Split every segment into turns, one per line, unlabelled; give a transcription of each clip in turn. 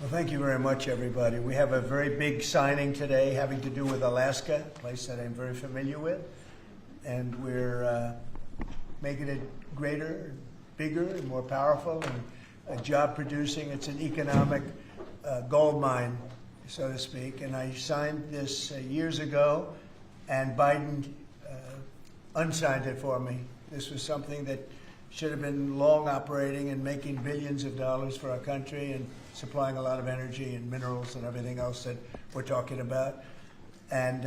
Well, thank you very much, everybody. We have a very big signing today having to do with Alaska, a place that I'm very familiar with. And we're making it greater, bigger, and more powerful, and job producing. It's an economic gold mine, so to speak. And I signed this years ago, and Biden unsigned it for me. This was something that should have been long operating and making billions of dollars for our country and supplying a lot of energy and minerals and everything else that we're talking about. And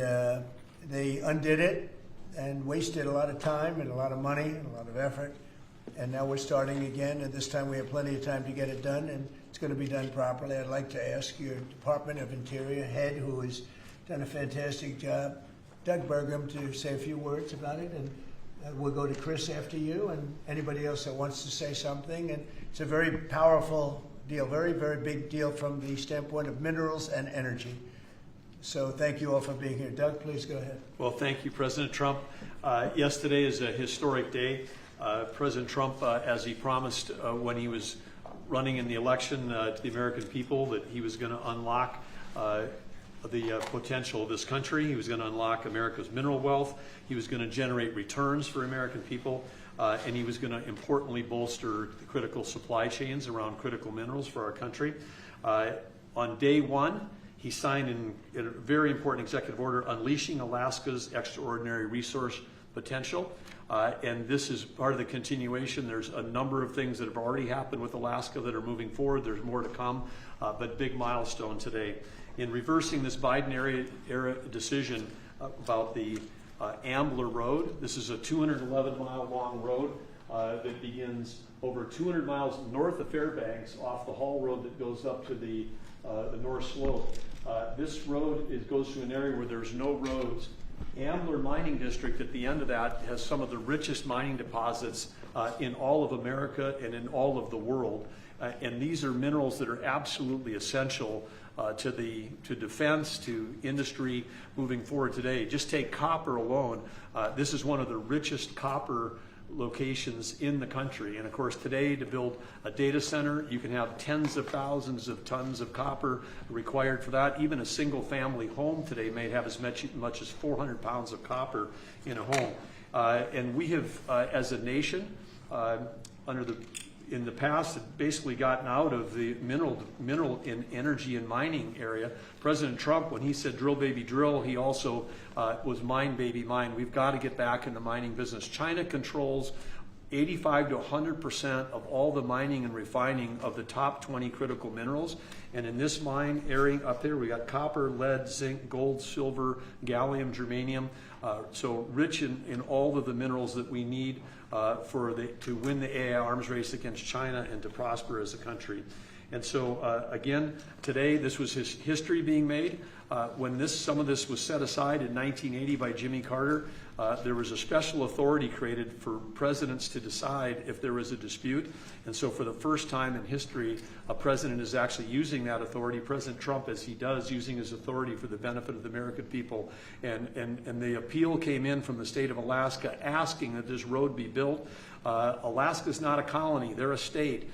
they undid it and wasted a lot of time and a lot of money and a lot of effort. And now we're starting again, and this time we have plenty of time to get it done, and it's going to be done properly. I'd like to ask your Department of Interior head, who has done a fantastic job, Doug Burgum, to say a few words about it. And we'll go to Chris after you and anybody else that wants to say something. And it's a very powerful deal, very, very big deal from the standpoint of minerals and energy. So thank you all for being here. Doug, please go ahead.
Well, thank you, President Trump. Yesterday is a historic day. President Trump, as he promised when he was running in the election to the American people, that he was going to unlock the potential of this country. He was going to unlock America's mineral wealth. He was going to generate returns for American people. And he was going to importantly bolster the critical supply chains around critical minerals for our country. On day one, he signed in a very important executive order unleashing Alaska's extraordinary resource potential. And this is part of the continuation. There's a number of things that have already happened with Alaska that are moving forward. There's more to come, but big milestone today. In reversing this Biden era decision about the Ambler Road, this is a 211-mile long road that begins over 200 miles north of Fairbanks off the Hall Road that goes up to the North Slope. This road goes through an area where there's no roads. Ambler Mining District at the end of that has some of the richest mining deposits in all of America and in all of the world. And these are minerals that are absolutely essential to defense, to industry moving forward today. Just take copper alone. This is one of the richest copper locations in the country. And of course, today to build a data center, you can have tens of thousands of tons of copper required for that. Even a single family home today may have as much as 400 pounds of copper in a home. And we have, as a nation, in the past, basically gotten out of the mineral in energy and mining area. President Trump, when he said drill baby drill, he also was mine baby mine. We've got to get back in the mining business. China controls 85 to 100% of all the mining and refining of the top 20 critical minerals. And in this mine area up there, we got copper, lead, zinc, gold, silver, gallium, germanium. So rich in all of the minerals that we need to win the AI arms race against China and to prosper as a country. And so again, today this was history being made. When some of this was set aside in 1980 by Jimmy Carter, there was a special authority created for presidents to decide if there was a dispute. And so for the first time in history, a president is actually using that authority. President Trump, as he does, using his authority for the benefit of the American people. And the appeal came in from the state of Alaska asking that this road be built. Alaska's not a colony, they're a state.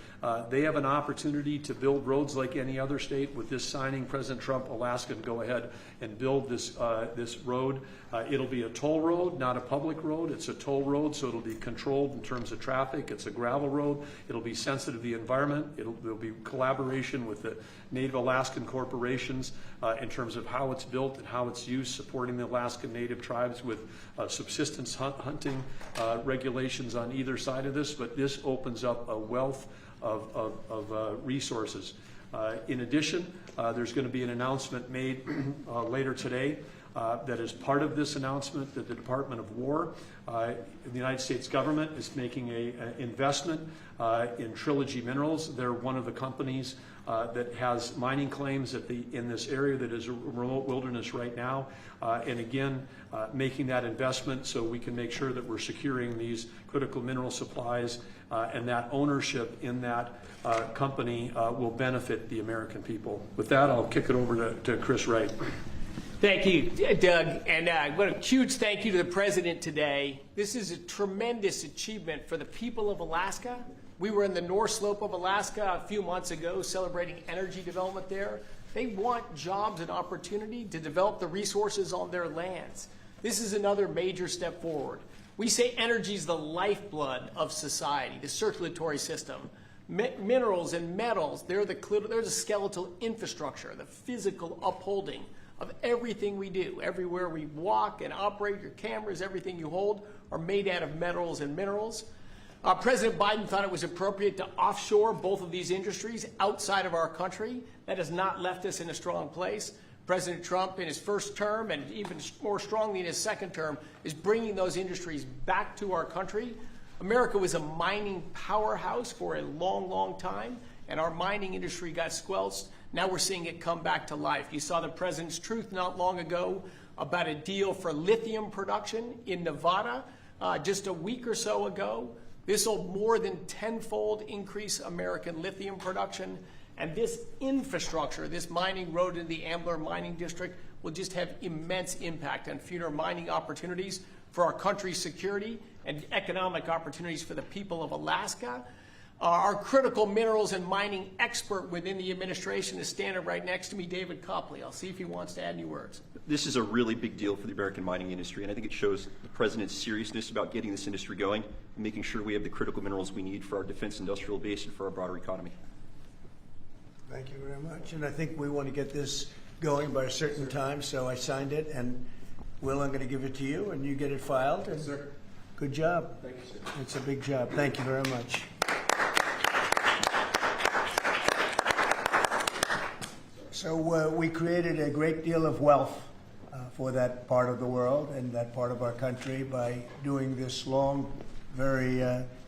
They have an opportunity to build roads like any other state. With this signing, President Trump, Alaska can go ahead and build this road. It'll be a toll road, not a public road. It's a toll road, so it'll be controlled in terms of traffic. It's a gravel road. It'll be sensitive to the environment. There'll be collaboration with the Native Alaskan corporations in terms of how it's built and how it's used, supporting the Alaskan Native tribes with subsistence hunting regulations on either side of this. But this opens up a wealth of resources. In addition, there's going to be an announcement made later today that is part of this announcement that the Department of War, the United States government, is making an investment in Trilogy Minerals. They're one of the companies that has mining claims in this area that is a remote wilderness right now. And again, making that investment so we can make sure that we're securing these critical mineral supplies and that ownership in that company will benefit the American people. With that, I'll kick it over to Chris Wright.
Thank you, Doug, and what a huge thank you to the President today. This is a tremendous achievement for the people of Alaska, We were in the North Slope of Alaska a few months ago celebrating energy development there. They want jobs and opportunity to develop the resources on their lands. This is another major step forward. We say energy is the lifeblood of society, the circulatory system. Minerals and metals, they're the skeletal infrastructure, the physical upholding of everything we do. Everywhere we walk and operate, your cameras, everything you hold are made out of metals and minerals. President Biden thought it was appropriate to offshore both of these industries outside of our country. That has not left us in a strong place. President Trump, in his first term, and even more strongly in his second term, is bringing those industries back to our country. America was a mining powerhouse for a long, long time, and our mining industry got squelched. Now we're seeing it come back to life. You saw the president's truth not long ago about a deal for lithium production in Nevada just a week or so ago. This will more than tenfold increase American lithium production. And this infrastructure, this mining road in the Ambler Mining District, will just have immense impact on future mining opportunities for our country's security and economic opportunities for the people of Alaska. Our critical minerals and mining expert within the administration is standing right next to me, David Copley. I'll see if he wants to add any words.
This is a really big deal for the American mining industry, and I think it shows the president's seriousness about getting this industry going and making sure we have the critical minerals we need for our defense industrial base and for our broader economy.
Thank you very much. And I think we want to get this going by a certain time, so I signed it. And Will, I'm going to give it to you, and you get it filed. And
Sir.
Good job.
Thank you, sir.
It's a big job. Thank you very much. So we created a great deal of wealth for that part of the world and that part of our country by doing this long, very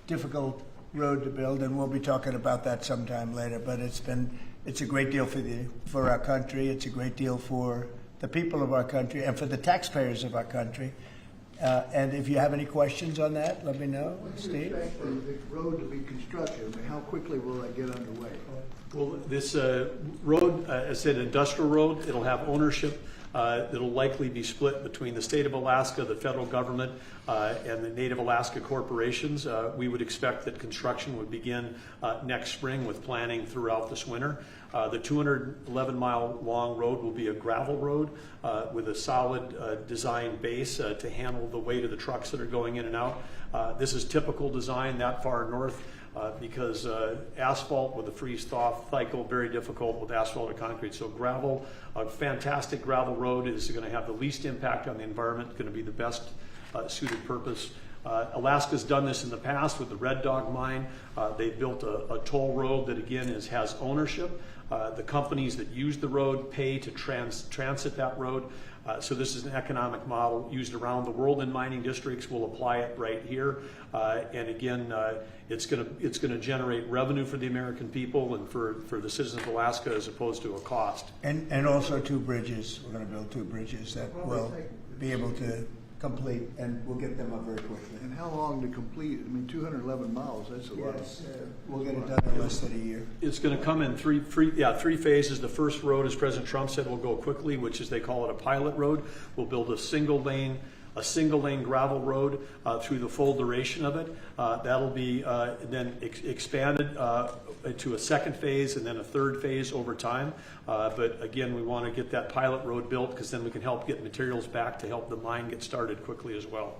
difficult road to build, and we'll be talking about that sometime later. But it's a great deal for our country. It's a great deal for the people of our country and for the taxpayers of our country. And if you have any questions on that, let me know, Steve.
When do you expect the road to be constructed? I mean, how quickly will that get underway?
Well, this road, as I said, industrial road, it'll have ownership. It'll likely be split between the state of Alaska, the federal government, and the Native Alaska corporations. We would expect that construction would begin next spring with planning throughout this winter. The 211-mile long road will be a gravel road with a solid design base to handle the weight of the trucks that are going in and out. This is typical design that far north. Because asphalt with a freeze-thaw cycle, very difficult with asphalt or concrete. So gravel, a fantastic gravel road is going to have the least impact on the environment, going to be the best suited purpose. Alaska's done this in the past with the Red Dog mine. They built a toll road that, again, has ownership. The companies that use the road pay to transit that road. So this is an economic model used around the world in mining districts. We'll apply it right here. And again, it's going to generate revenue for the American people and for the citizens of Alaska as opposed to a cost.
And also 2 bridges. We're going to build 2 bridges that will be able to complete, and we'll get them up very quickly.
And how long to complete? I mean, 211 miles, that's a lot.
Yes, we'll get it done in less than a year.
It's going to come in three phases. The first road, as President Trump said, will go quickly, which is they call it a pilot road. We'll build a single lane gravel road through the full duration of it. That'll be then expanded to a second phase and then a third phase over time. But again, we want to get that pilot road built because then we can help get materials back to help the mine get started quickly as well.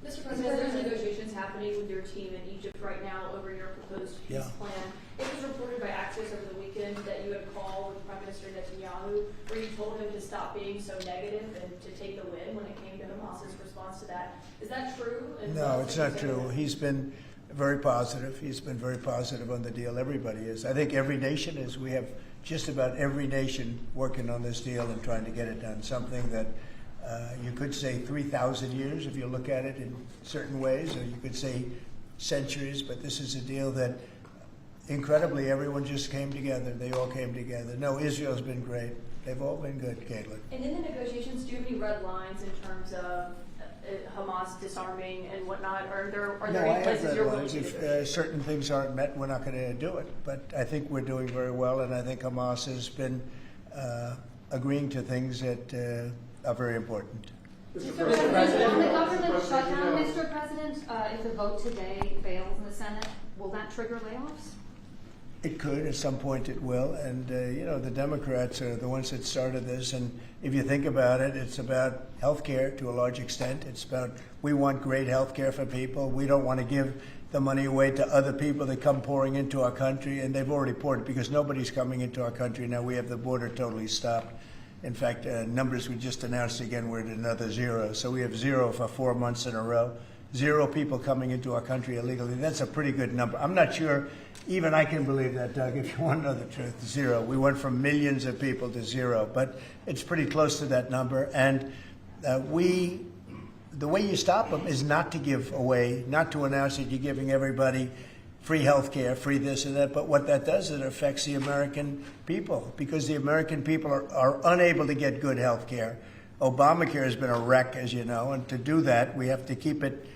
Mr. President, there's negotiations happening with your team in Egypt right now over your proposed peace plan. It was reported by Axios over the weekend that you had a call with Prime Minister Netanyahu where you told him to stop being so negative and to take the win when it came to Hamas's response to that. Is that true? And
No, it's not true. He's been very positive. He's been very positive on the deal. Everybody is. I think every nation is. We have just about every nation working on this deal and trying to get it done. Something that you could say 3,000 years if you look at it in certain ways, or you could say centuries, but this is a deal that incredibly everyone just came together. They all came together. No, Israel's been great. They've all been good, Caitlin.
And in the negotiations, do you have any red lines in terms of Hamas disarming and whatnot? Are there any places you're willing to negotiate?
If certain things aren't met, we're not going to do it. But I think we're doing very well, and I think Hamas has been agreeing to things that are very important.
Mr. President, on the government shutdown, Mr. President, if the vote today fails in the Senate, will that trigger layoffs?
It could, at some point it will, and the Democrats are the ones that started this, and if you think about it, it's about health care to a large extent. It's about, we want great health care for people. We don't want to give the money away to other people that come pouring into our country, and they've already poured it because nobody's coming into our country now. We have the border totally stopped. In fact, numbers we just announced again, we're at another 0. So we have 0 for 4 months in a row. 0 people coming into our country illegally. That's a pretty good number. I'm not sure even I can believe that, Doug, if you want to know the truth. 0. We went from millions of people to 0, but it's pretty close to that number. And the way you stop them is not to give away, not to announce that you're giving everybody free health care, free this and that. But what that does, it affects the American people, because the American people are unable to get good health care. Obamacare has been a wreck, as you know, and to do that, we have to keep it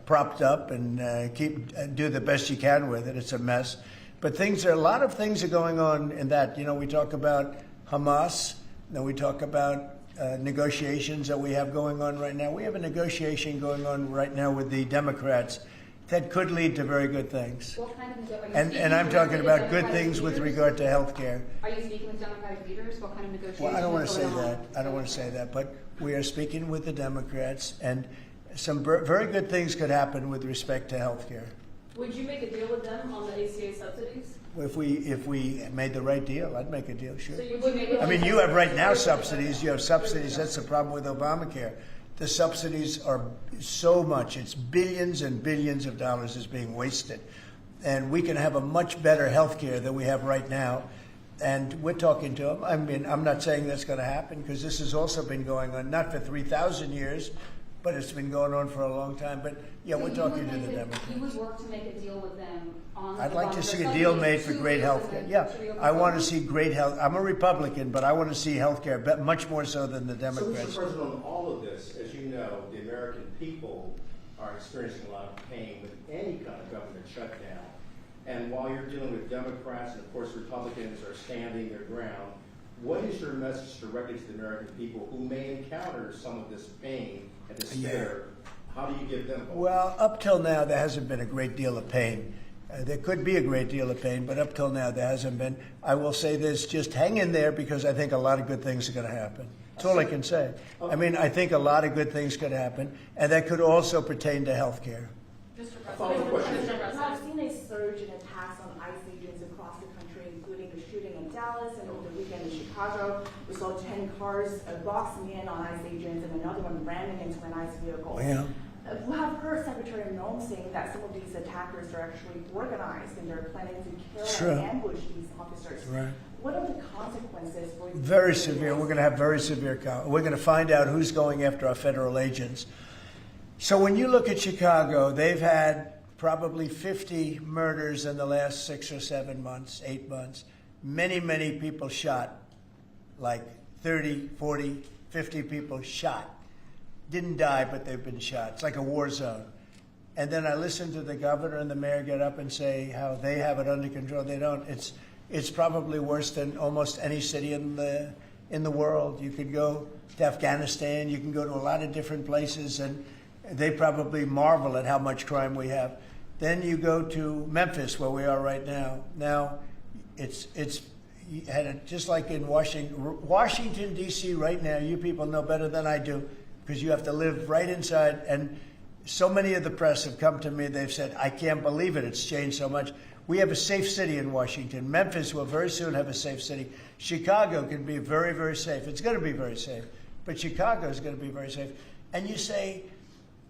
propped up and do the best you can with it. It's a mess. But a lot of things are going on in that. We talk about Hamas, then we talk about negotiations that we have going on right now. We have a negotiation going on right now with the Democrats that could lead to very good things.
What kind of
And I'm talking about good things with regard to health care.
Are you speaking with Democratic leaders? What kind of negotiations?
Well, I don't want to say that. I don't want to say that. But we are speaking with the Democrats, and some very good things could happen with respect to health care.
Would you make a deal with them on the ACA subsidies?
If we made the right deal, I'd make a deal, sure.
So you would make a
I mean, you have right now subsidies. You have subsidies. That's the problem with Obamacare. The subsidies are so much. It's billions and billions of dollars is being wasted. And we can have a much better health care than we have right now. And we're talking to them. I mean, I'm not saying that's going to happen, because this has also been going on, not for 3,000 years, but it's been going on for a long time. But yeah, we're talking to the Democrats.
You would work to make a deal with them on.
I'd like to see a deal made for great health care. Yeah, I want to see great health. I'm a Republican, but I want to see health care much more so than the Democrats.
So, Mr. President, on all of this, as you know, the American people are experiencing a lot of pain with any kind of government shutdown. And while you're dealing with Democrats and, of course, Republicans are standing their ground, what is your message directly to the American people who may encounter some of this pain and despair? How do you give them hope?
Well, up till now, there hasn't been a great deal of pain. There could be a great deal of pain, but up till now, there hasn't been. I will say this, just hang in there, because I think a lot of good things are going to happen. That's all I can say. I mean, I think a lot of good things could happen, and that could also pertain to health care.
Mr.
Follow-up question.
I've seen a surge in attacks on ICE agents across the country, including the shooting in Dallas and over the weekend in Chicago. We saw 10 cars boxing in on ICE agents and another one ramming into an ICE vehicle.
Yeah.
We have heard Secretary Noem saying that some of these attackers are actually organized and they're planning to kill and ambush these officers.
Right.
What are the consequences for you?
Very severe. We're going to have very severe. We're going to find out who's going after our federal agents. So when you look at Chicago, they've had probably 50 murders in the last 6 or 7 months, 8 months. Many, many people shot, like 30, 40, 50 people shot. Didn't die, but they've been shot. It's like a war zone. And then I listen to the governor and the mayor get up and say how they have it under control. They don't. It's probably worse than almost any city in the world. You could go to Afghanistan. You can go to a lot of different places, and they probably marvel at how much crime we have. Then you go to Memphis, where we are right now. Now, it's just like in Washington, D.C. right now. You people know better than I do, because you have to live right inside. And so many of the press have come to me. They've said, I can't believe it. It's changed so much. We have a safe city in Washington. Memphis will very soon have a safe city. Chicago can be very, very safe. It's going to be very safe. But Chicago is going to be very safe. And you say,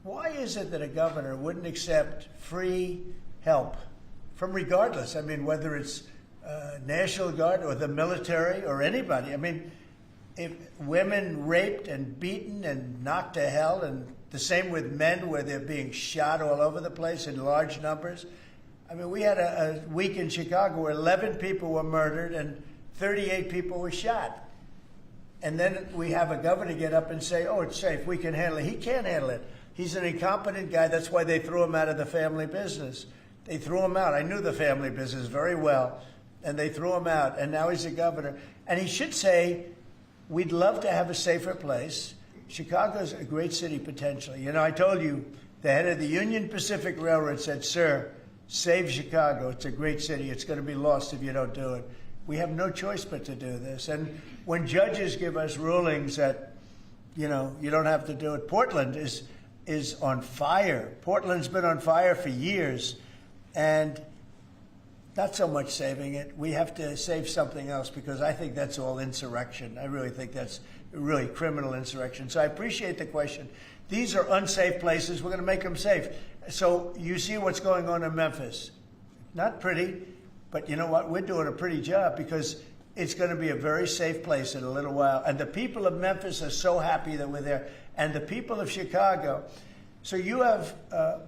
why is it that a governor wouldn't accept free help from regardless? I mean, whether it's National Guard or the military or anybody. I mean, if women raped and beaten and knocked to hell, and the same with men where they're being shot all over the place in large numbers. I mean, we had a week in Chicago where 11 people were murdered and 38 people were shot. And then we have a governor get up and say, oh, it's safe, we can handle it. He can't handle it. He's an incompetent guy. That's why they threw him out of the family business. They threw him out. I knew the family business very well, and they threw him out, and now he's a governor. And he should say, we'd love to have a safer place. Chicago's a great city potentially. You know, I told you, the head of the Union Pacific Railroad said, sir, Save Chicago. It's a great city. It's going to be lost if you don't do it. We have no choice but to do this. And when judges give us rulings that, you don't have to do it, Portland is on fire. Portland's been on fire for years, and not so much saving it. We have to save something else, because I think that's all insurrection. I really think that's really criminal insurrection. So I appreciate the question. These are unsafe places. We're going to make them safe. So you see what's going on in Memphis. Not pretty, but you know what? We're doing a pretty job, because it's going to be a very safe place in a little while. And the people of Memphis are so happy that we're there. And the people of Chicago. So you have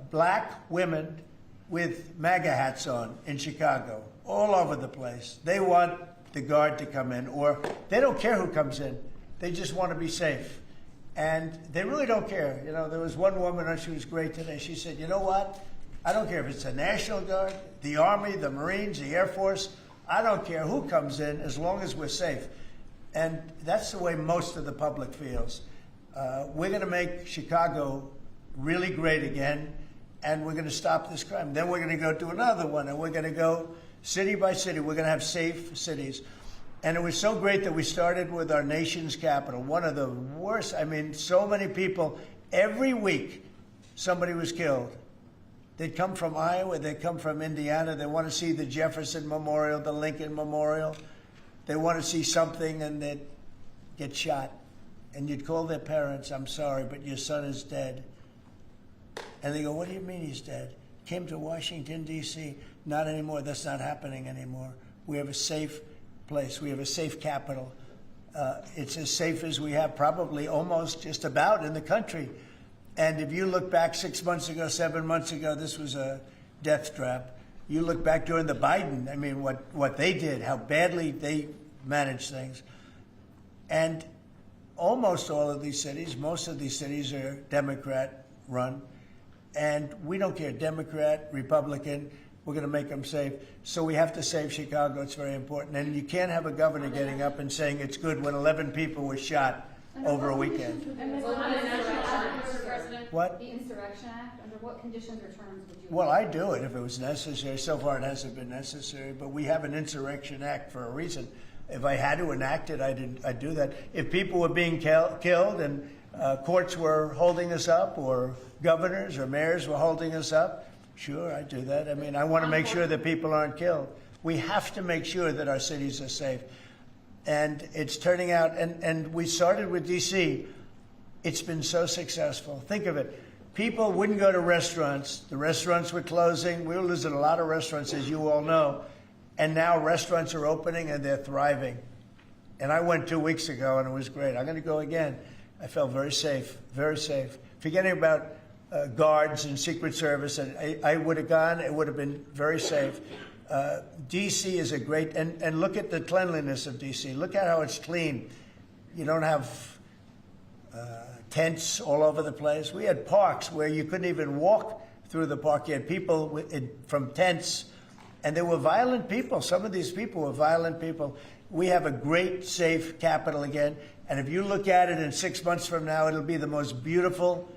black women with MAGA hats on in Chicago, all over the place. They want the guard to come in, or they don't care who comes in. They just want to be safe. And they really don't care. There was one woman, and she was great today. She said, you know what? I don't care if it's the National Guard, the Army, the Marines, the Air Force. I don't care who comes in, as long as we're safe. And that's the way most of the public feels. We're going to make Chicago really great again, and we're going to stop this crime. Then we're going to go do another one, and we're going to go city by city. We're going to have safe cities. And it was so great that we started with our nation's capital, one of the worst. I mean, so many people, every week somebody was killed. They'd come from Iowa, they'd come from Indiana, they want to see the Jefferson Memorial, the Lincoln Memorial. They want to see something, and they'd get shot. And you'd call their parents, I'm sorry, but your son is dead. And they go, what do you mean he's dead? Came to Washington, D.C. Not anymore. That's not happening anymore. We have a safe place. We have a safe capital. It's as safe as we have probably almost just about in the country. And if you look back 6 months ago, 7 months ago, this was a death trap. You look back during the Biden, I mean, what they did, how badly they managed things. And almost all of these cities, most of these cities are Democrat run. And we don't care, Democrat, Republican, we're going to make them safe. So we have to save Chicago. It's very important. And you can't have a governor getting up and saying it's good when 11 people were shot over a weekend. What?
The Insurrection Act, under what conditions or terms would you?
Well, I'd do it if it was necessary. So far it hasn't been necessary, but we have an Insurrection Act for a reason. If I had to enact it, I'd do that. If people were being killed and courts were holding us up, or governors or mayors were holding us up, sure, I'd do that. I mean, I want to make sure that people aren't killed. We have to make sure that our cities are safe. And it's turning out, and we started with D.C., it's been so successful. Think of it. People wouldn't go to restaurants. The restaurants were closing. We were losing a lot of restaurants, as you all know. And now restaurants are opening, and they're thriving. And I went 2 weeks ago, and it was great. I'm going to go again. I felt very safe, very safe. Forgetting about guards and Secret Service, and I would have gone. It would have been very safe. D.C. is a great, and look at the cleanliness of D.C. Look at how it's clean. You don't have tents all over the place. We had parks where you couldn't even walk through the park. You had people from tents, and they were violent people. Some of these people were violent people. We have a great, safe capital again, and if you look at it in 6 months from now, it'll be the most beautiful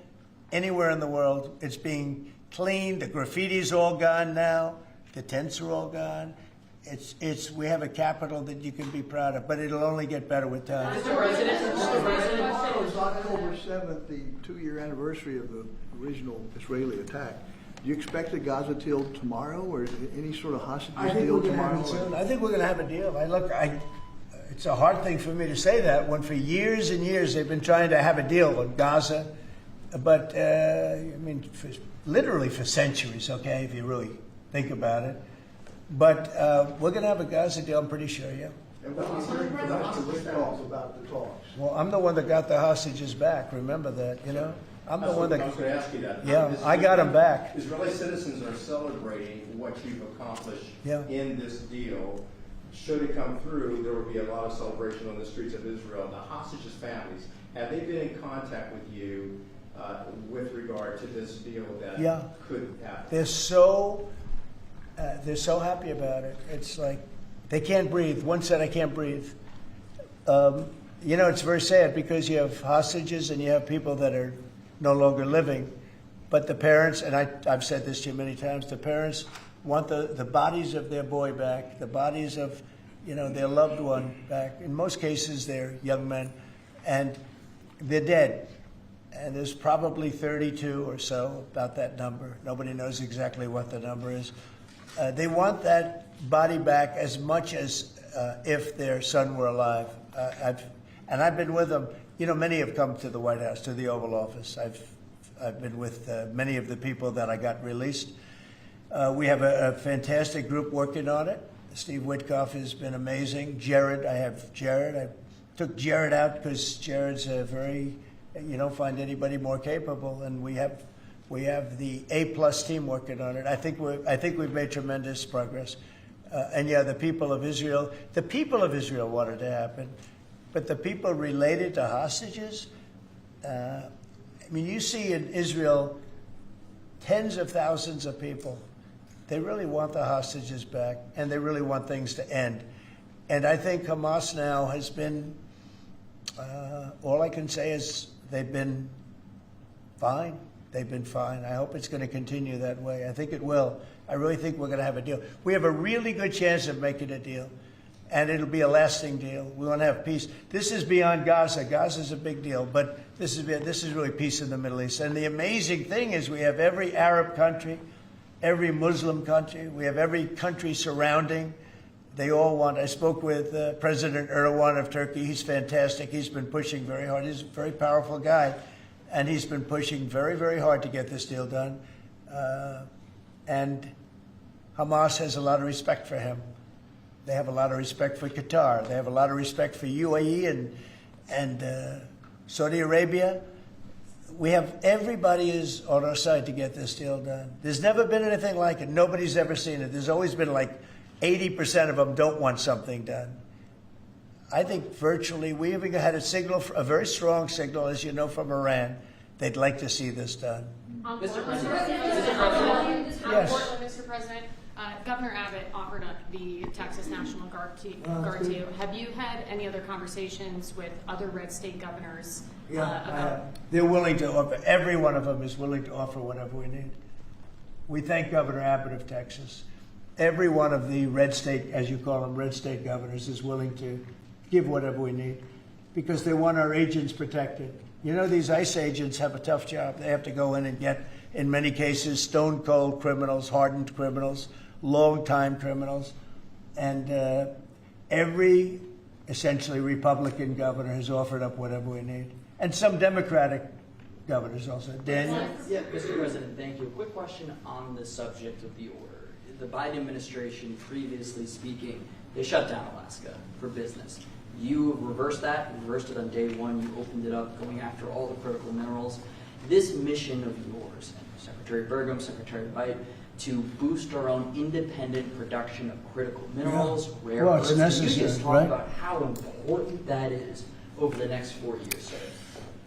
anywhere in the world. It's being cleaned. The graffiti's all gone now. The tents are all gone. We have a capital that you can be proud of, but it'll only get better with time.
Mr. President, tomorrow is October 7th, the 2-year anniversary of the original Israeli attack. Do you expect a Gaza deal tomorrow, or is there any sort of hostages deal tomorrow?
I think we're going to have a deal. It's a hard thing for me to say that when for years and years they've been trying to have a deal with Gaza, but literally for centuries. Okay, if you really think about it. But we're going to have a Gaza deal, I'm pretty sure, yeah.
And what are you hearing from Mr. Witkoff about the talks?
Well, I'm the one that got the hostages back. Remember that, I'm the one that.
I was going to ask you that.
Yeah, I got them back.
Israeli citizens are celebrating what you've accomplished in this deal. Should it come through, there will be a lot of celebration on the streets of Israel. The hostages' families, have they been in contact with you with regard to this deal that could happen?
They're so happy about it. It's like they can't breathe. One said, I can't breathe. It's very sad because you have hostages and you have people that are no longer living. But the parents, and I've said this to you many times, the parents want the bodies of their boy back, the bodies of, their loved one back. In most cases, they're young men, and they're dead. And there's probably 32 or so, about that number. Nobody knows exactly what the number is. They want that body back as much as if their son were alive. I've been with them. Many have come to the White House, to the Oval Office. I've been with many of the people that I got released. We have a fantastic group working on it. Steve Witkoff has been amazing. Jared, I have Jared. I took Jared out because Jared's a very, you don't find anybody more capable, and we have the A+ team working on it. I think we've made tremendous progress. And yeah, the people of Israel wanted to happen, but the people related to hostages. You see in Israel tens of thousands of people. They really want the hostages back, and they really want things to end. And I think Hamas now has been, all I can say is they've been fine. They've been fine. I hope it's going to continue that way. I think it will. I really think we're going to have a deal. We have a really good chance of making a deal, and it'll be a lasting deal. We want to have peace. This is beyond Gaza. Gaza's a big deal, but this is really peace in the Middle East. And the amazing thing is we have every Arab country, every Muslim country. We have every country surrounding. They all want. I spoke with President Erdogan of Turkey. He's fantastic. He's been pushing very hard. He's a very powerful guy, and he's been pushing very, very hard to get this deal done. And Hamas has a lot of respect for him. They have a lot of respect for Qatar. They have a lot of respect for UAE and Saudi Arabia. We have everybody is on our side to get this deal done. There's never been anything like it. Nobody's ever seen it. There's always been like 80% of them don't want something done. I think virtually we even had a very strong signal, as you know, from Iran. They'd like to see this done.
Mr. President.
Yes.
Mr. President, Governor Abbott offered up the Texas National Guard to you. Have you had any other conversations with other red state governors?
They're willing to offer. Every one of them is willing to offer whatever we need. We thank Governor Abbott of Texas. Every one of the red state, as you call them, red state governors is willing to give whatever we need because they want our agents protected. These ICE agents have a tough job. They have to go in and get, in many cases, stone-cold criminals, hardened criminals, long-time criminals. And every, essentially, Republican governor has offered up whatever we need. And some Democratic governors also. Daniel?
Yeah, Mr. President, thank you. A quick question on the subject of the order. The Biden administration, previously speaking, they shut down Alaska for business. You reversed that, you reversed it on day one, you opened it up, going after all the critical minerals. This mission of yours, Secretary Burgum, Secretary White, to boost our own independent production of critical minerals, rare earths. Can you just talk about how important that is over the next 4 years, sir?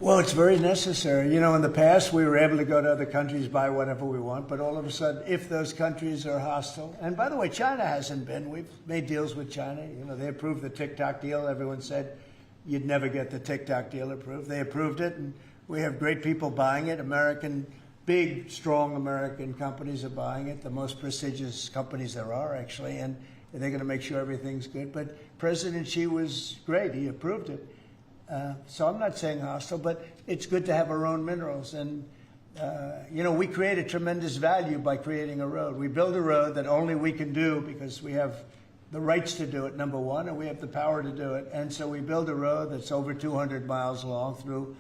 Well, it's very necessary. In the past, we were able to go to other countries, buy whatever we want, but all of a sudden, if those countries are hostile, and by the way, China hasn't been. We've made deals with China. They approved the TikTok deal. Everyone said you'd never get the TikTok deal approved. They approved it, and we have great people buying it. Big, strong American companies are buying it, the most prestigious companies there are, actually, and they're going to make sure everything's good. But President Xi was great. He approved it. So I'm not saying hostile, but it's good to have our own minerals. And, we created tremendous value by creating a road. We build a road that only we can do because we have the rights to do it, number one, and we have the power to do it. And so we build a road that's over 200 miles long through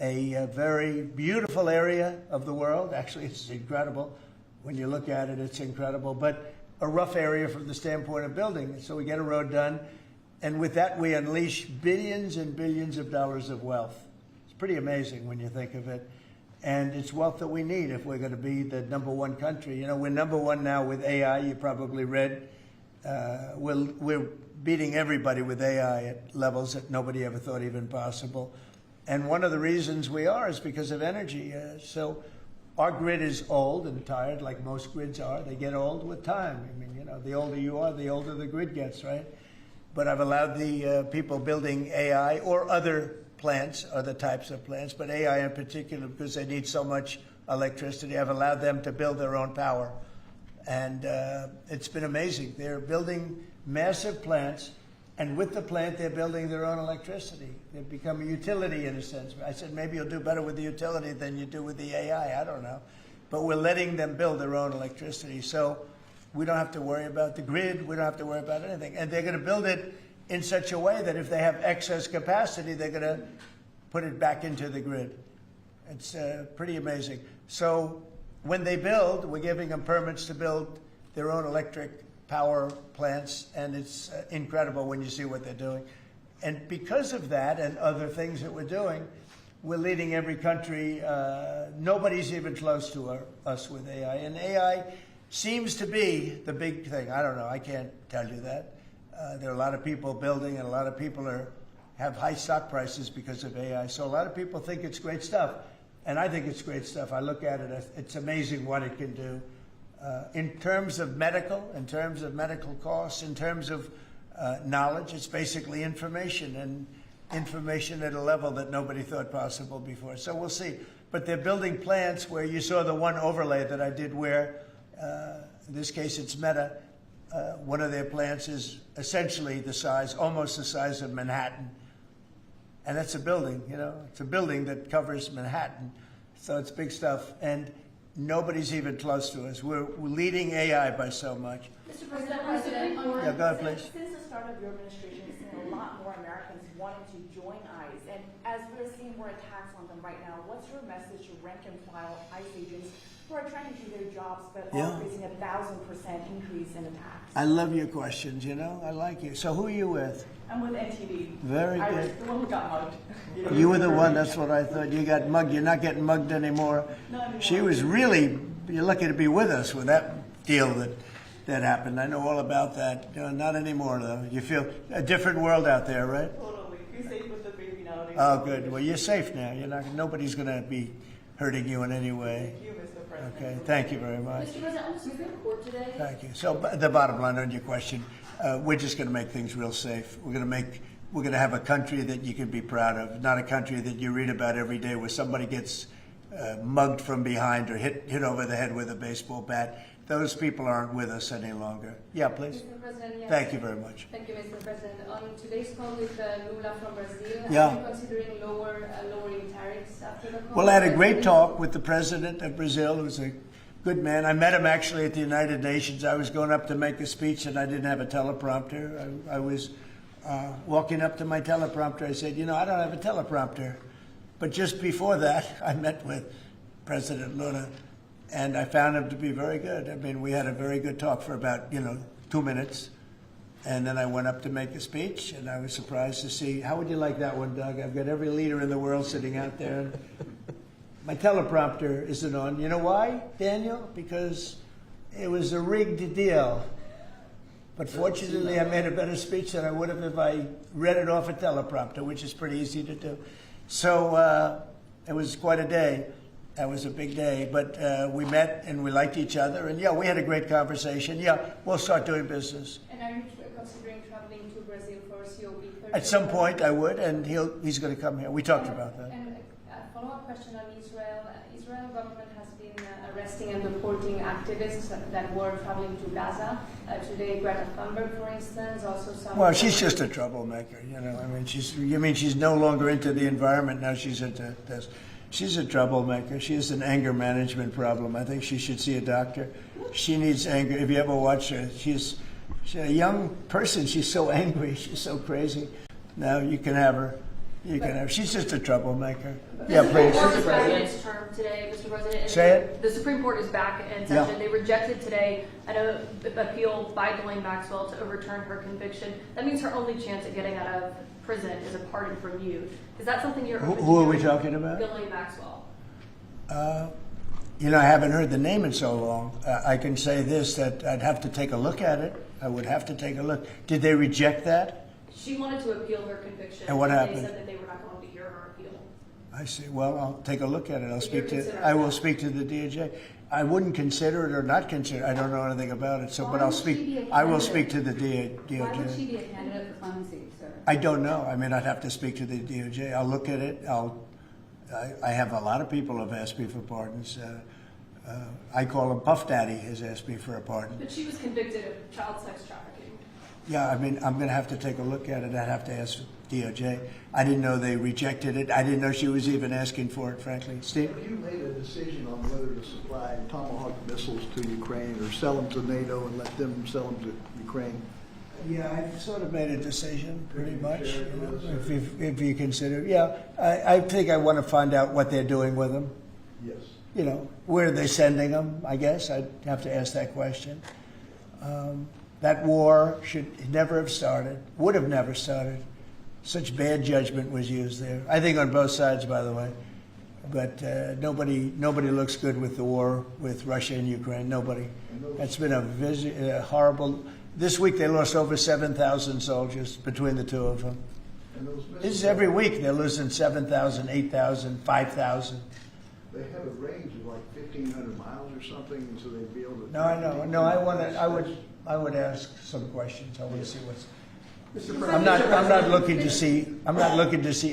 a very beautiful area of the world. Actually, it's incredible. When you look at it, it's incredible. But a rough area from the standpoint of building. So we get a road done. And with that, we unleash billions and billions of dollars of wealth. It's pretty amazing when you think of it. And it's wealth that we need if we're going to be the number one country. We're number one now with AI. You probably read. We're beating everybody with AI at levels that nobody ever thought even possible. And one of the reasons we are is because of energy. So our grid is old and tired, like most grids are. They get old with time. The older you are, the older the grid gets, right? But I've allowed the people building AI or other plants, other types of plants, but AI in particular because they need so much electricity. I've allowed them to build their own power. And it's been amazing. They're building massive plants, and with the plant, they're building their own electricity. They've become a utility in a sense. I said, maybe you'll do better with the utility than you do with the AI. I don't know. But we're letting them build their own electricity. So we don't have to worry about the grid. We don't have to worry about anything. And they're going to build it in such a way that if they have excess capacity, they're going to put it back into the grid. It's pretty amazing. So when they build, we're giving them permits to build their own electric power plants, and it's incredible when you see what they're doing. And because of that and other things that we're doing, we're leading every country. Nobody's even close to us with AI. And AI seems to be the big thing. I don't know. I can't tell you that. There are a lot of people building, and a lot of people have high stock prices because of AI. So a lot of people think it's great stuff. And I think it's great stuff. I look at it, it's amazing what it can do. In terms of medical costs, in terms of knowledge, it's basically information, and information at a level that nobody thought possible before. So we'll see. But they're building plants where you saw the one overlay that I did where, in this case it's Meta, one of their plants is essentially almost the size of Manhattan. And that's a building, it's a building that covers Manhattan. So it's big stuff. And nobody's even close to us. We're leading AI by so much.
Mr. President,
Yeah, go ahead, please.
Since the start of your administration, we've seen a lot more Americans wanting to join ICE. And as we're seeing more attacks on them right now, what's your message to rank and file ICE agents who are trying to do their jobs but are facing 1,000% increase in attacks?
I love your questions, I like you. So who are you with?
I'm with NTV.
Very
I was
good.
the one who got mugged.
You were the one, that's what I thought. You got mugged. You're not getting mugged anymore.
Not anymore.
She was really, you're lucky to be with us with that deal that happened. I know all about that. Not anymore, though. You feel a different world out there, right?
Totally. You're safe with the baby nowadays.
Oh, good. Well, you're safe now. Nobody's going to be hurting you in any way.
Thank you, Mr. President.
Okay, thank you very much.
Mr. President, on the Supreme Court today,
Thank you. So the bottom line on your question, we're just going to make things real safe. We're going to have a country that you can be proud of, not a country that you read about every day where somebody gets mugged from behind or hit over the head with a baseball bat. Those people aren't with us any longer. Yeah, please.
Mr. President, yes.
Thank you very much.
Thank you, Mr. President. On today's call with Lula from Brazil,
Yeah.
are you considering lowering tariffs after the call?
Well, I had a great talk with the president of Brazil, who's a good man. I met him actually at the United Nations. I was going up to make a speech, and I didn't have a teleprompter. I was walking up to my teleprompter. I said, I don't have a teleprompter. But just before that, I met with President Lula, and I found him to be very good. I mean, we had a very good talk for about, 2 minutes. And then I went up to make a speech, and I was surprised to see, how would you like that one, Doug? I've got every leader in the world sitting out there. And my teleprompter isn't on. You know why, Daniel? Because it was a rigged deal. But fortunately, I made a better speech than I would have if I read it off a teleprompter, which is pretty easy to do. So it was quite a day. That was a big day. But we met and we liked each other. And we had a great conversation. We'll start doing business.
And are you considering traveling to Brazil for COP30?
At some point, I would, and he's going to come here. We talked about that.
And a follow-up question on Israel. Israel government has been arresting and deporting activists that were traveling to Gaza. Today, Greta Thunberg, for instance, also some...
Well, she's just a troublemaker, she's no longer into the environment, now she's into this. She's a troublemaker. She has an anger management problem. I think she should see a doctor. She needs anger. If you ever watch her, she's a young person. She's so angry. She's so crazy. Now you can have her. She's just a troublemaker. Yeah, please.
The Supreme Court is back in its term today, Mr. President.
Say it.
The Supreme Court is back in session.
Yeah.
They rejected today an appeal by Ghislaine Maxwell to overturn her conviction. That means her only chance at getting out of prison is a pardon from you. Is that something you're open to?
Who are we talking about?
Ghislaine Maxwell.
I haven't heard the name in so long. I can say this, that I'd have to take a look at it. I would have to take a look. Did they reject that?
She wanted to appeal her conviction.
And what happened?
They said that they were not going to hear her appeal.
I see. Well, I'll take a look at it.
Consider
I will
that.
speak to the DOJ. I wouldn't consider it or not consider it. I don't know anything about it. So, but I'll speak. I will speak to the DOJ.
Why would she be a candidate for clemency, sir?
I don't know. I'd have to speak to the DOJ. I'll look at it. I have a lot of people have asked me for pardons. I call him Puff Daddy, has asked me for a pardon.
But she was convicted of child sex trafficking.
Yeah, I mean, I'm going to have to take a look at it. I'd have to ask DOJ. I didn't know they rejected it. I didn't know she was even asking for it, frankly. Steve?
Have you made a decision on whether to supply Tomahawk missiles to Ukraine or sell them to NATO and let them sell them to Ukraine?
Yeah, I've sort of made a decision, pretty much. If you consider, yeah, I think I want to find out what they're doing with them.
Yes.
You know, where are they sending them? I guess I'd have to ask that question. That war should never have started, would have never started. Such bad judgment was used there. I think on both sides, by the way. But nobody looks good with the war with Russia and Ukraine. Nobody. That's been a horrible. This week they lost over 7,000 soldiers between the two of them. This is every week they're losing 7,000, 8,000, 5,000.
They have a range of like 1,500 miles or something, so they'd be able to.
No, I know. No, I would ask some questions. I want to see what's. I'm not looking to see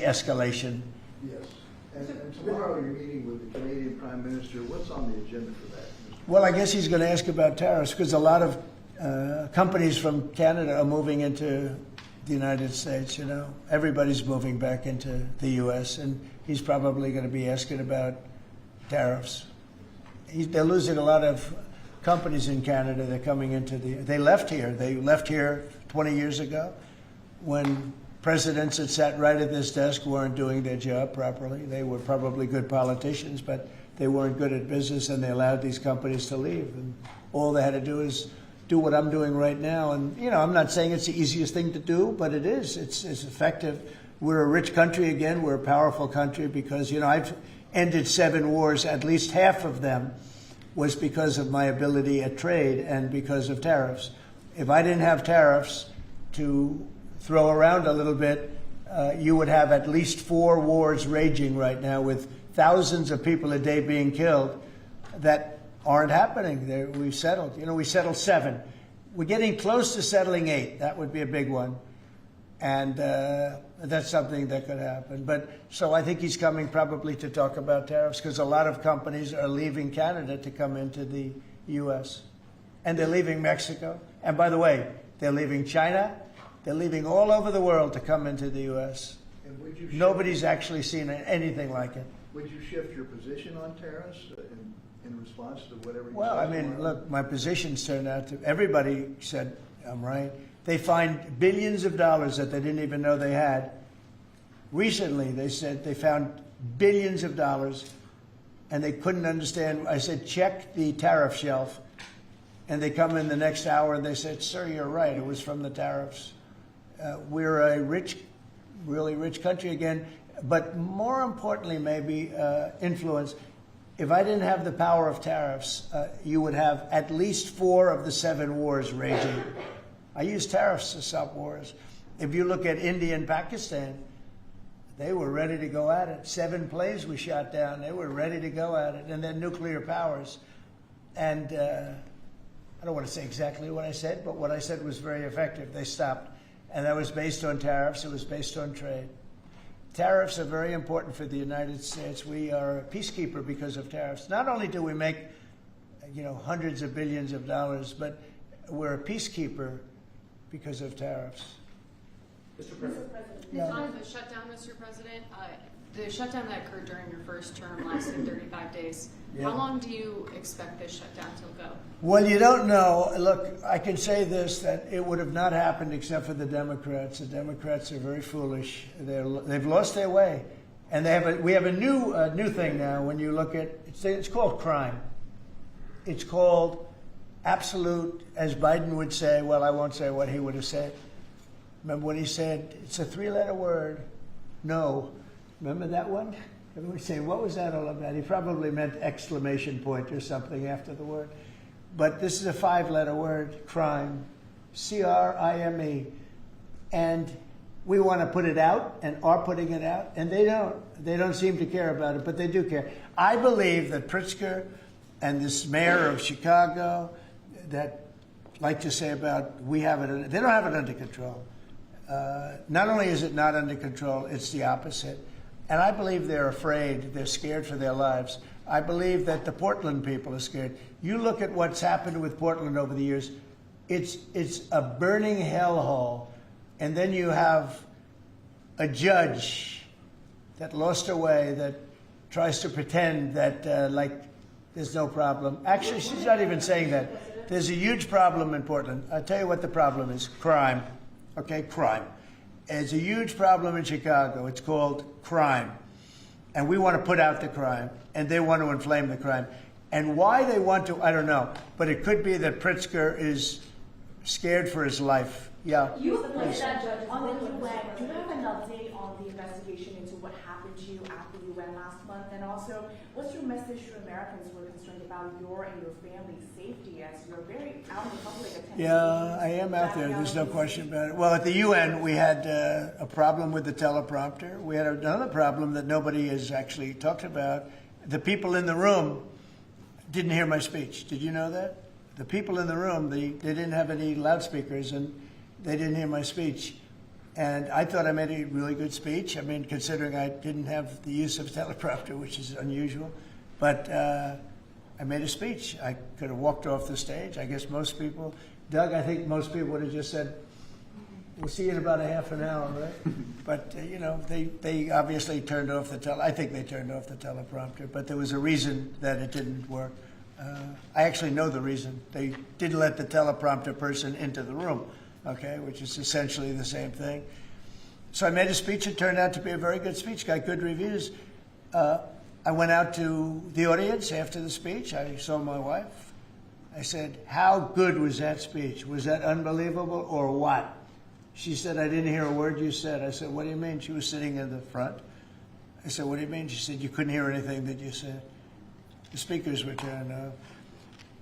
escalation.
Yes. And tomorrow you're meeting with the Canadian Prime Minister. What's on the agenda for that?
Well, I guess he's going to ask about tariffs because a lot of companies from Canada are moving into the United States. You know, everybody's moving back into the U.S. and he's probably going to be asking about tariffs. They're losing a lot of companies in Canada. They're coming into they left here. They left here 20 years ago when presidents that sat right at this desk weren't doing their job properly. They were probably good politicians, but they weren't good at business, and they allowed these companies to leave. And all they had to do is do what I'm doing right now. And, you know, I'm not saying it's the easiest thing to do, but it is. It's effective. We're a rich country again. We're a powerful country because, you know, I've ended 7 wars. At least half of them was because of my ability at trade and because of tariffs. If I didn't have tariffs to throw around a little bit, you would have at least 4 wars raging right now with thousands of people a day being killed that aren't happening. We've settled. You know, we settled 7. We're getting close to settling 8. That would be a big one. And that's something that could happen. But so I think he's coming probably to talk about tariffs because a lot of companies are leaving Canada to come into the U.S. And they're leaving Mexico. And by the way, they're leaving China. They're leaving all over the world to come into the U.S.
And would you
Nobody's actually seen anything like it.
Would you shift your position on tariffs in response to whatever you
Well,
said
I mean,
tomorrow?
look, my positions turned out to, everybody said I'm right. They find billions of dollars that they didn't even know they had. Recently, they said they found billions of dollars and they couldn't understand. I said, check the tariff shelf. And they come in the next hour and they said, sir, you're right. It was from the tariffs. We're a rich, really rich country again. But more importantly, maybe influence. If I didn't have the power of tariffs, you would have at least 4 of the 7 wars raging. I use tariffs to stop wars. If you look at India and Pakistan, they were ready to go at it. 7 planes we shot down. They were ready to go at it. And they're nuclear powers. And I don't want to say exactly what I said, but what I said was very effective. They stopped. And that was based on tariffs. It was based on trade. Tariffs are very important for the United States. We are a peacekeeper because of tariffs. Not only do we make, you know, hundreds of billions of dollars, but we're a peacekeeper because of tariffs.
Mr. President.
On the shutdown, Mr. President, the shutdown that occurred during your first term lasted 35 days.
Yeah.
How long do you expect this shutdown to go?
Well, you don't know. Look, I can say this, that it would have not happened except for the Democrats. The Democrats are very foolish. They've lost their way. And we have a new thing now when you look at, it's called crime. It's called absolute, as Biden would say, well, I won't say what he would have said. Remember when he said, it's a 3-letter word, no. Remember that one? Everybody saying, what was that all about? He probably meant exclamation point or something after the word. But this is a 5-letter word, crime, C-R-I-M-E. And we want to put it out and are putting it out, and they don't. They don't seem to care about it, but they do care. I believe that Pritzker and this mayor of Chicago that like to say about they don't have it under control. Not only is it not under control, it's the opposite. And I believe they're afraid, they're scared for their lives. I believe that the Portland people are scared. You look at what's happened with Portland over the years. It's a burning hellhole. And then you have a judge that lost her way, that tries to pretend that like there's no problem. Actually, she's not even saying that. There's a huge problem in Portland. I'll tell you what the problem is. Crime. Okay, crime. There's a huge problem in Chicago. It's called crime. And we want to put out the crime, and they want to inflame the crime. And why they want to, I don't know. But it could be that Pritzker is scared for his life. Yeah.
You appointed that judge on the UN. Do you have an update on the investigation into what happened to you at the UN last month? And also, what's your message to Americans who are concerned about your and your family's safety as you're very out in the public attending?
Yeah, I am out there. There's no question about it. Well, at the UN, we had a problem with the teleprompter. We had another problem that nobody has actually talked about. The people in the room didn't hear my speech. Did you know that? The people in the room, they didn't have any loudspeakers, and they didn't hear my speech. And I thought I made a really good speech. I mean, considering I didn't have the use of teleprompter, which is unusual. But I made a speech. I could have walked off the stage. I guess most people, Doug, I think most people would have just said, we'll see you in about a half an hour, right? But, you know, they obviously turned off I think they turned off the teleprompter. But there was a reason that it didn't work. I actually know the reason. They didn't let the teleprompter person into the room. Okay, which is essentially the same thing. So I made a speech. It turned out to be a very good speech, got good reviews. I went out to the audience after the speech. I saw my wife. I said, how good was that speech? Was that unbelievable or what? She said, I didn't hear a word you said. I said, what do you mean? She was sitting in the front. I said, what do you mean? She said, you couldn't hear anything that you said. The speakers were turned off.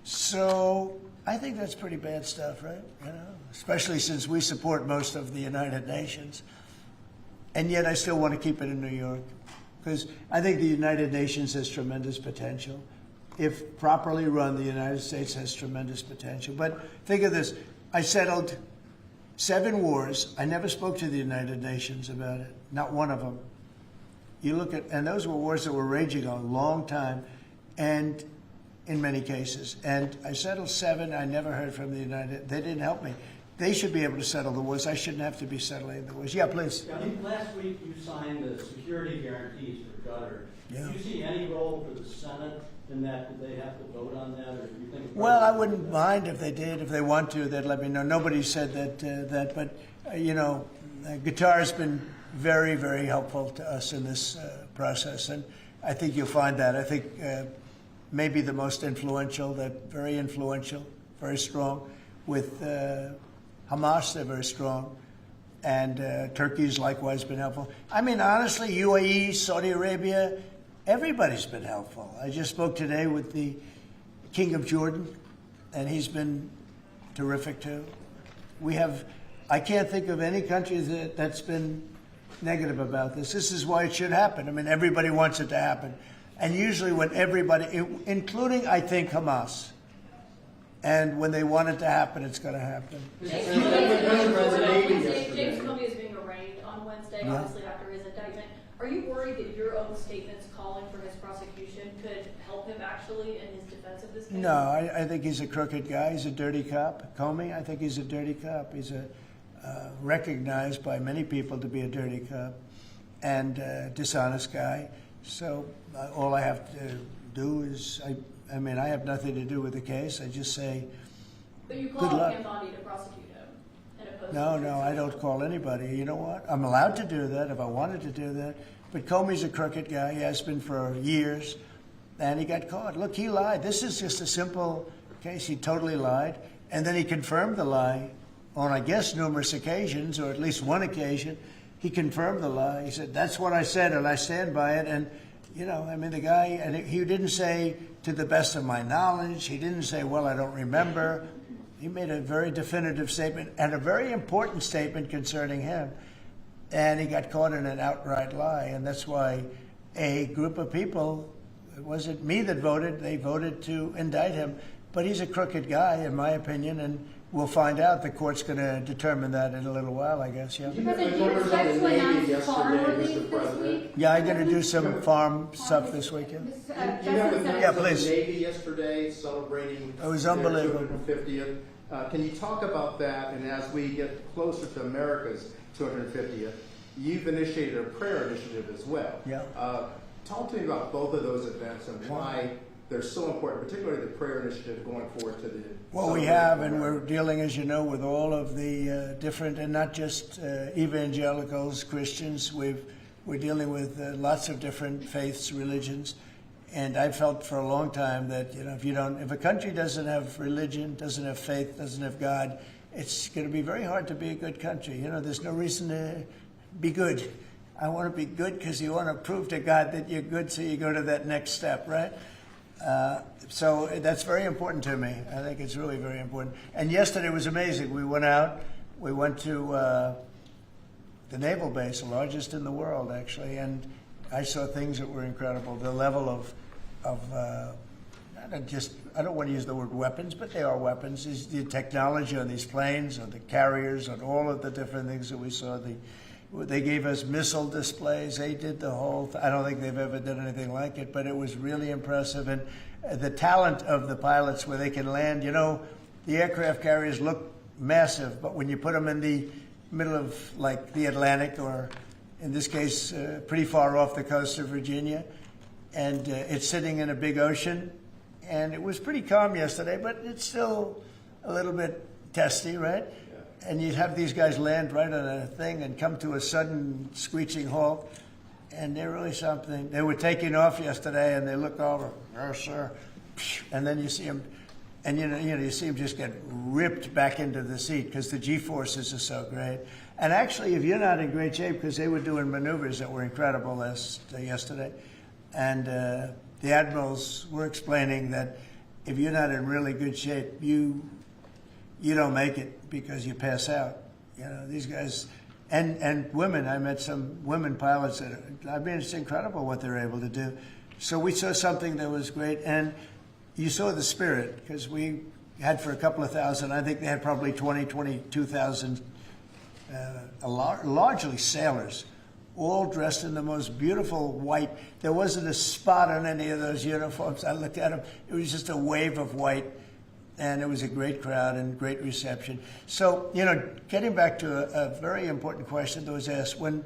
So I think that's pretty bad stuff, right? You know, especially since we support most of the United Nations. And yet I still want to keep it in New York because I think the United Nations has tremendous potential. If properly run, the United States has tremendous potential. But think of this. I settled 7 wars. I never spoke to the United Nations about it. Not one of them. You look at, and those were wars that were raging a long time. And in many cases. And I settled 7. I never heard from the United. They didn't help me. They should be able to settle the wars. I shouldn't have to be settling the wars. Yeah, please.
I think last week you signed the security guarantees for Qatar.
Yeah.
Do you see any role for the Senate in that? Do they have to vote on that, or do you think?
Well, I wouldn't mind if they did. If they want to, they'd let me know. Nobody said that. But you know, Qatar has been very, very helpful to us in this process, and I think you'll find that. I think. Maybe the most influential, very strong. With Hamas, they're very strong. And Turkey's likewise been helpful. I mean, honestly, UAE, Saudi Arabia, everybody's been helpful. I just spoke today with the King of Jordan, and he's been terrific too. I can't think of any country that's been negative about this. This is why it should happen. I mean, everybody wants it to happen. And usually when everybody, including, I think, Hamas, and when they want it to happen, it's going to happen.
James Comey is being arraigned on Wednesday, obviously after his indictment. Are you worried that your own statements calling for his prosecution could help him actually in his defense of this case? No,
I think he's a crooked guy. He's a dirty cop. Comey, I think he's a dirty cop. He's recognized by many people to be a dirty cop and dishonest guy. So all I have to do is, I mean, I have nothing to do with the case. I just say,
but you called him body to prosecute him and oppose
No, I don't call anybody. You know what? I'm allowed to do that if I wanted to do that. But Comey's a crooked guy. He has been for years. And he got caught. Look, he lied. This is just a simple case. He totally lied. And then he confirmed the lie on, I guess, numerous occasions, or at least one occasion. He confirmed the lie. He said, that's what I said, and I stand by it. And, you know, I mean, the guy, and he didn't say, to the best of my knowledge. He didn't say, well, I don't remember. He made a very definitive statement and a very important statement concerning him. And he got caught in an outright lie. And that's why a group of people, it wasn't me that voted, they voted to indict him. But he's a crooked guy, in my opinion, and we'll find out. The court's going to determine that in a little while, I guess, yeah?
President, do you expect to announce farm relief this week?
Yeah, I'm going to do some farm stuff this weekend.
You have the
Yeah, please.
Navy yesterday celebrating
It was
their
unbelievable.
250th. Can you talk about that? And as we get closer to America's 250th, you've initiated a prayer initiative as well.
Yeah.
Talk to me about both of those events and why they're so important, particularly the prayer initiative going forward to the.
Well, we have, and we're dealing, as you know, with all of the different, and not just evangelicals, Christians. We're dealing with lots of different faiths, religions, and I've felt for a long time that if a country doesn't have religion, doesn't have faith, doesn't have God, it's going to be very hard to be a good country. There's no reason to be good. I want to be good because you want to prove to God that you're good, so you go to that next step, right? So that's very important to me. I think it's really very important. And yesterday was amazing. We went out. We went to the naval base, the largest in the world, actually, and I saw things that were incredible. The level of I don't want to use the word weapons, but they are weapons. Is the technology on these planes, on the carriers, on all of the different things that we saw. They gave us missile displays. They did the whole I don't think they've ever done anything like it, but it was really impressive. And the talent of the pilots where they can land. The aircraft carriers look massive, but when you put them in the middle of like the Atlantic, or in this case, pretty far off the coast of Virginia, and it's sitting in a big ocean, and it was pretty calm yesterday, but it's still a little bit testy, right? And you'd have these guys land right on a thing and come to a sudden screeching halt, and they're really something. They were taking off yesterday, and they look over, yes, sir, and then you see them, and you see them just get ripped back into the seat because the G-forces are so great. And actually, if you're not in great shape, because they were doing maneuvers that were incredible yesterday, and the admirals were explaining that if you're not in really good shape, you don't make it because you pass out. These guys, and women, I met some women pilots that, it's incredible what they're able to do. So we saw something that was great, and you saw the spirit, because we had for a couple of thousand, I think they had probably 22,000, largely sailors, all dressed in the most beautiful white. There wasn't a spot on any of those uniforms. I looked at them, it was just a wave of white. And it was a great crowd and great reception. So, getting back to a very important question that was asked, when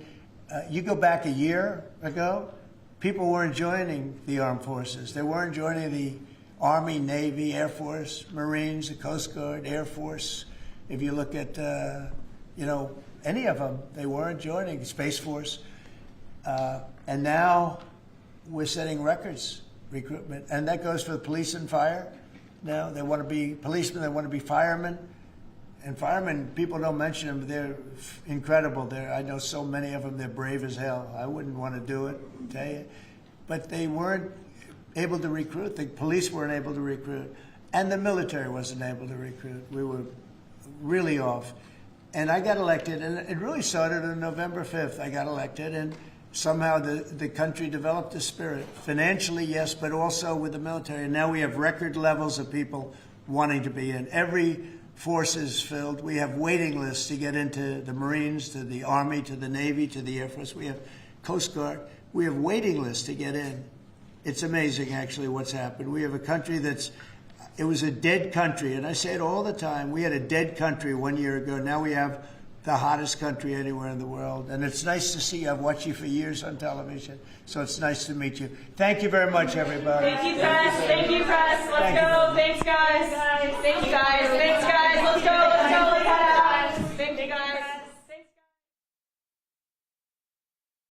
you go back a year ago, people weren't joining the armed forces. They weren't joining the Army, Navy, Air Force, Marines, the Coast Guard, Air Force. If you look at, any of them, they weren't joining, Space Force. And now we're setting records, recruitment. And that goes for the police and fire. Now they want to be policemen, they want to be firemen, and firemen, people don't mention them, but they're incredible. I know so many of them, they're brave as hell. I wouldn't want to do it, tell you. But they weren't able to recruit. The police weren't able to recruit, and the military wasn't able to recruit. We were really off. And I got elected, and it really started on November 5th. I got elected, and somehow the country developed a spirit. Financially, yes, but also with the military. And now we have record levels of people wanting to be in. Every force is filled. We have waiting lists to get into the Marines, to the Army, to the Navy, to the Air Force. We have Coast Guard. We have waiting lists to get in. It's amazing, actually, what's happened. We have a country it was a dead country. And I say it all the time. We had a dead country 1 year ago. Now we have the hottest country anywhere in the world. And it's nice to see you. I've watched you for years on television, so it's nice to meet you. Thank you very much, everybody.
Thank you, press. Thank you, press. Let's go. Thanks, guys. Thank you, guys.